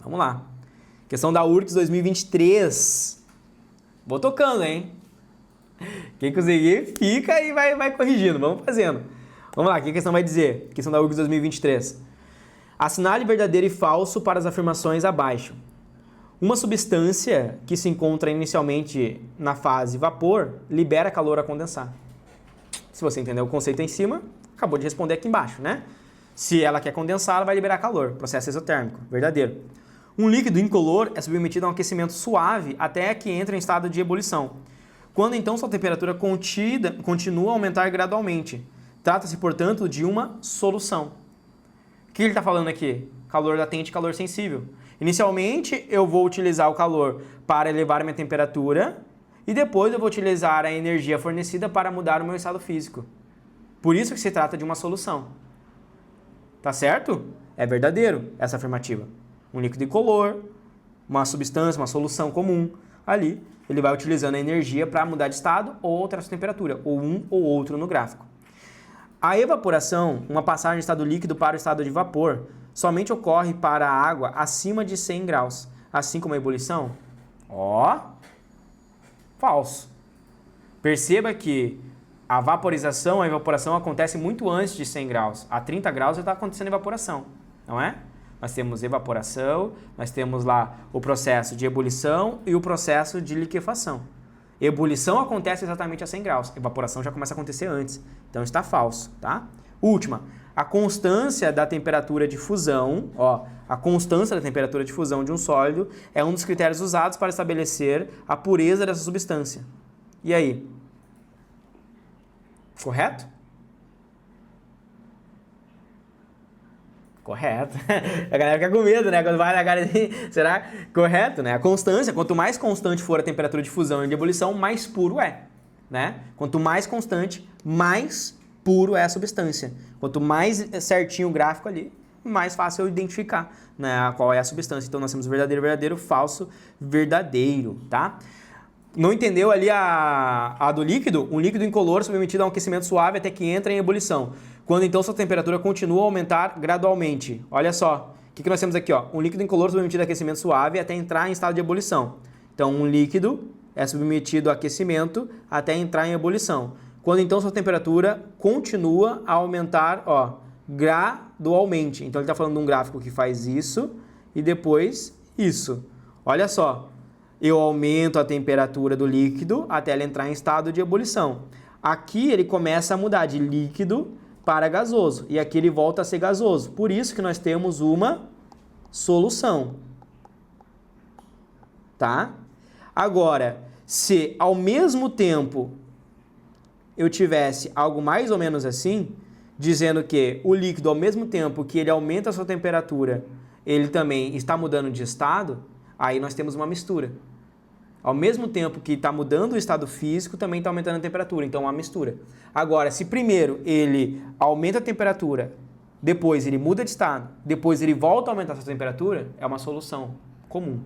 Vamos lá. Questão da URCS 2023. Vou tocando, hein? Quem conseguir, fica e vai corrigindo. Vamos fazendo. Vamos lá, o que a questão vai dizer? Questão da URCS 2023. Assinale verdadeiro e falso para as afirmações abaixo. Uma substância que se encontra inicialmente na fase vapor libera calor a condensar. Se você entendeu o conceito em cima, acabou de responder aqui embaixo, né? Se ela quer condensar, ela vai liberar calor. Processo exotérmico. Verdadeiro. Um líquido incolor é submetido a um aquecimento suave até que entre em estado de ebulição. Quando então sua temperatura continua a aumentar gradualmente. Trata-se, portanto, de uma solução. O que ele está falando aqui? Calor latente e calor sensível. Inicialmente, eu vou utilizar o calor para elevar a minha temperatura e depois eu vou utilizar a energia fornecida para mudar o meu estado físico. Por isso que se trata de uma solução. Tá certo? É verdadeiro essa afirmativa. Um líquido incolor, uma substância, uma solução comum, ali ele vai utilizando a energia para mudar de estado ou alterar sua temperatura, ou um ou outro no gráfico. A evaporação, uma passagem do estado líquido para o estado de vapor, somente ocorre para a água acima de 100 graus, assim como a ebulição. Falso. Perceba que a evaporação acontece muito antes de 100 graus. A 30 graus já está acontecendo evaporação, não é? Nós temos evaporação, nós temos lá o processo de ebulição e o processo de liquefação. Ebulição acontece exatamente a 100 graus, evaporação já começa a acontecer antes, então está falso, tá? Última, a constância da temperatura de fusão, a constância da temperatura de fusão de um sólido é um dos critérios usados para estabelecer a pureza dessa substância. E aí? Correto? Correto. A galera fica com medo, né? Quando vai na cara assim, será correto, né? A constância, quanto mais constante for a temperatura de fusão e de ebulição, mais puro é, né? Quanto mais constante, mais puro é a substância. Quanto mais certinho o gráfico ali, mais fácil eu identificar, né, qual é a substância. Então nós temos verdadeiro, verdadeiro, falso, verdadeiro, tá? Não entendeu ali a do líquido? Um líquido incolor submetido a um aquecimento suave até que entra em ebulição. Quando então sua temperatura continua a aumentar gradualmente. Olha só, o que nós temos aqui? Um líquido incolor submetido a aquecimento suave até entrar em estado de ebulição. Então, um líquido é submetido a aquecimento até entrar em ebulição. Quando então sua temperatura continua a aumentar gradualmente. Então, ele está falando de um gráfico que faz isso e depois isso. Olha só. Eu aumento a temperatura do líquido até ele entrar em estado de ebulição. Aqui ele começa a mudar de líquido para gasoso. E aqui ele volta a ser gasoso. Por isso que nós temos uma solução. Tá? Agora, se ao mesmo tempo eu tivesse algo mais ou menos assim, dizendo que o líquido, ao mesmo tempo que ele aumenta a sua temperatura, ele também está mudando de estado, aí nós temos uma mistura. Ao mesmo tempo que está mudando o estado físico, também está aumentando a temperatura, então é uma mistura. Agora, se primeiro ele aumenta a temperatura, depois ele muda de estado, depois ele volta a aumentar a sua temperatura, é uma solução comum.